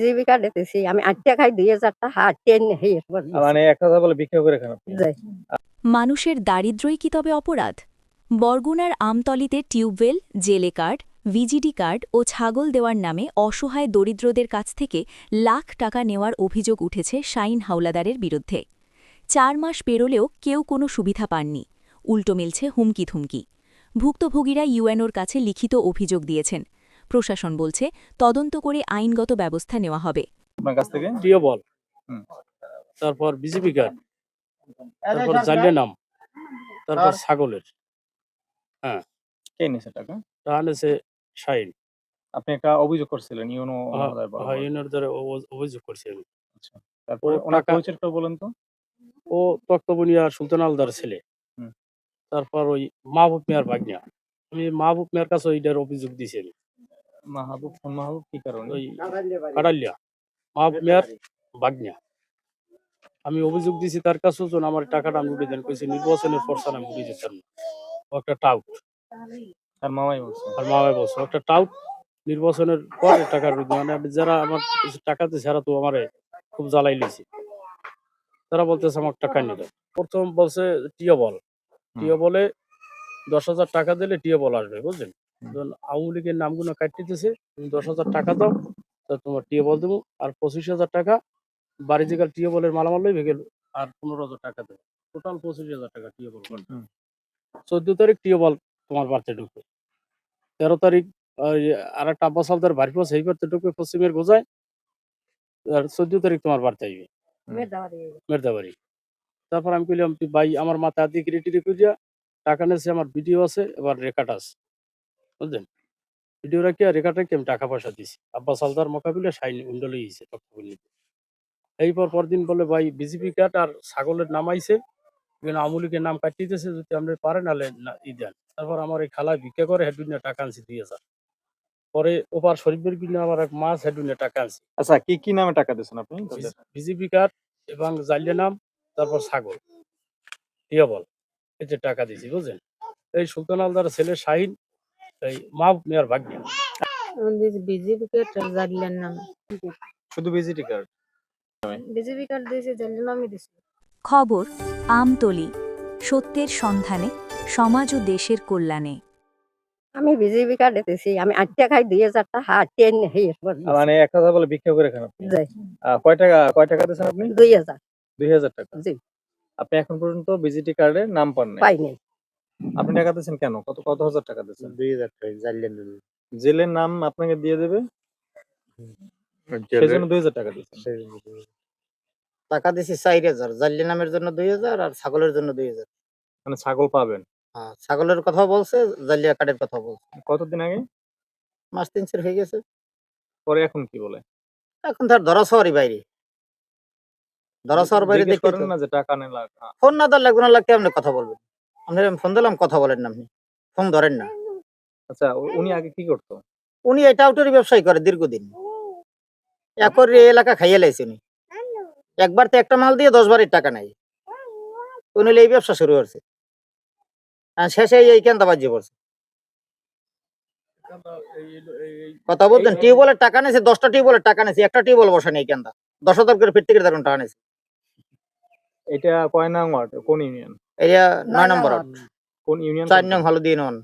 জীবিকা দিতেছি আমি ৮ টাকায় ২,০০০ টাকা টেনে হের করে দিছি। মানে এক কথা বলে ভিক্ষা করে খান আপনি? যাই। মানুষের দারিদ্র্যই কি তবে অপরাধ? বরগুনার আমতলীতে টিউবওয়েল, জেলে কার্ড, ভিজিডি কার্ড ও ছাগল দেওয়ার নামে অসহায় দরিদ্রদের কাছ থেকে লাখ টাকা নেওয়ার অভিযোগ উঠেছে শাইন হাওলাদারের বিরুদ্ধে। ৪ মাস পেরোলেও কেউ কোনো সুবিধা পাননি, উল্টো মিলছে হুমকি-ধুমকি। ভুক্তভোগীরা ইউএনওর কাছে লিখিত অভিযোগ দিয়েছেন। প্রশাসন বলছে তদন্ত করে আইনগত ব্যবস্থা নেওয়া হবে। আপনার কাছ থেকে টিউবওয়েল, হুম। তারপর বিজেপি কার্ড, তারপর জালিয়া নাম, তারপর ছাগলের। হ্যাঁ, কে নিয়েছে টাকা? টানেছে শাইন। আপনি একটা অভিযোগ করছিলেন ইউনো মহোদয় বরাবর। ইউনিয়নের দ্বারা অভিযোগ করছি আমি। আচ্ছা, তারপরে ও ওনার টাকা- পরিচয়টা বলেন তো। ও তক্তবনিয়া সুলতান আলদার ছেলে। হুম। তারপর ওই মাহবুব মিয়ার ভাগ্না। আমি মাহবুব মিয়ার কাছে ওইটার অভিযোগ দিয়েছি আমি। মাহবুব কি কারণে? ওই কাড়ালিয়া মাহবুব মিয়ার ভাগ্না। আমি অভিযোগ দিয়েছি তার কাছে, যেন আমার টাকাটা আমি উঠে দেন কইছি, নির্বাচনের পরসান আমি উঠে যেতাম না। ও একটা টাউট। তার মামাই বলছে। আর মামাই বলছে ও একটা টাউট, নির্বাচনের পরে টাকার মানে আমি যারা আমার কিছু টাকা দিয়েছে যারা তো আমারে খুব জ্বালাই লিছে। তারা বলতেছে আমার টাকা নিয়ে দাও। প্রথম বলছে টিউবওয়েল, টিউবওয়েলে 10,000 টাকা দিলে টিউবওয়েল আসবে, বুঝলেন? যখন আওয়ামী লীগের নামগুলো কাটতেছে, তুমি 10,000 টাকা দাও, তা তোমার টিউবওয়েল দেবো। আর 25,000 টাকা বাড়ি থেকে টিউবওয়েলের মালামাল লইবে গেল, আর 15,000 টাকা দেবে। টোটাল 25,000 টাকা টিউবওয়েল করবে। 14 তারিখ টিউবওয়েল তোমার বাড়িতে ঢুকবে। 13 তারিখ আর একটা আব্বাস হালদার বাড়ি পাশে এই বাড়িতে ঢুকবে পশ্চিমের গোজায়। আর 14 তারিখ তোমার বাড়িতে আসবে মেরদাবাড়ি। তারপর আমি কইলাম তুই ভাই আমার মাথায় আদি ক্রিয়েটিভ করিয়া টাকা নিয়েছে, আমার ভিডিও আছে, এবার রেকর্ড আছে, বুঝলেন? ভিডিও রাখি আর রেকর্ড রাখি আমি টাকা পয়সা দিছি। আব্বাস হালদার মোকাবিলা শাইন উন্ডলে গেছে তক্তবন্দিতে। এইপর পরদিন বলে ভাই বিজেপি কার্ড আর ছাগলের নাম আইছে, আওয়ামী লীগের নাম কাটিতেছে, যদি আপনি পারেন নাহলে ই দেন। তারপর আমার এই খালা ভিক্ষা করে হেডুনিয়া টাকা আনছি 2,000। পরে ওপার শরীফের কিনে আমার এক মাছ হেডুনিয়া টাকা আনছি। আচ্ছা, কি কি নামে টাকা দিয়েছেন আপনি? বিজেপি কার্ড এবং জালিয়া নাম, তারপর ছাগল, টিউবওয়েল, এতে টাকা দিয়েছি, বুঝলেন? এই সুলতান আলদার ছেলে শাহিন, এই মাহবুব মিয়ার ভাগ্না। বিজেপি কার্ড জালিয়ার নাম। শুধু ভিজিটি কার্ড? বিজেপি কার্ড দিয়েছে জালিয়ার নামই দিছে। খবর আমতলী, সত্যের সন্ধানে, সমাজ ও দেশের কল্যাণে। আমি বিজেপি কার্ড দিতেছি আমি 8 টাকায় 2,০০০ টাকা টেনে হের করে দিছি। মানে এক কথা বলে ভিক্ষা করে খান আপনি? যাই। কয় টাকা দিয়েছেন আপনি? ২,০০০। 2,000 টাকা। জি। আপনি এখন পর্যন্ত ভিজিটি কার্ডে নাম পান নাই? পাই নাই। আপনি টাকা দিয়েছেন কেন? কত হাজার টাকা দিয়েছেন? 2,000 টাকা জালিয়ার নাম। জেলের নাম আপনাকে দিয়ে দেবে, সেজন্য 2,000 টাকা দিয়েছেন। টাকা দিছি 4,000, জালিয়া নামের জন্য 2,000 আর ছাগলের জন্য 2,000। মানে ছাগল পাবেন? হ্যাঁ, ছাগলের কথা বলছে, জালিয়া কার্ডের কথা বলছে। কতদিন আগে? মাস 3 হয়ে গেছে। পরে এখন কি বলে? এখন তার ধরাছোঁয়ারই বাইরে। ধরাছোঁয়ার বাইরে জিজ্ঞেস দেখি করেন না যে টাকা নেন লাগা? ফোন না ধরলে লাগবে না, লাগতে আপনি কথা বলবেন। আপনার আমি ফোন দিলাম, কথা বলেন না, আপনি ফোন ধরেন না। আচ্ছা, উনি আগে কি করতো? উনি এটা আউটারি ব্যবসায়ী করে দীর্ঘদিন। একর এলাকা খাইয়ে লাইছে উনি। একবার তো একটা মাল দিয়ে 10 বারের টাকা নাই। উনি এই ব্যবসা শুরু করছে। আর শেষে এই কেন্দাবাজি করছে। কথা বলতেন, টিউবওয়েলের টাকা নিয়েছে, 10টা টিউবওয়েলের টাকা নিয়েছে, একটা টিউবওয়েল বসা নেই কেন্দা। 10,000 করে ফিট থেকে দেখুন টাকা নিয়েছে। এটা কয় নং ওয়ার্ড? কোন ইউনিয়ন? এটা 9 নম্বর ওয়ার্ড। কোন ইউনিয়ন? 4 নং হলদিয়া ইউনিয়ন।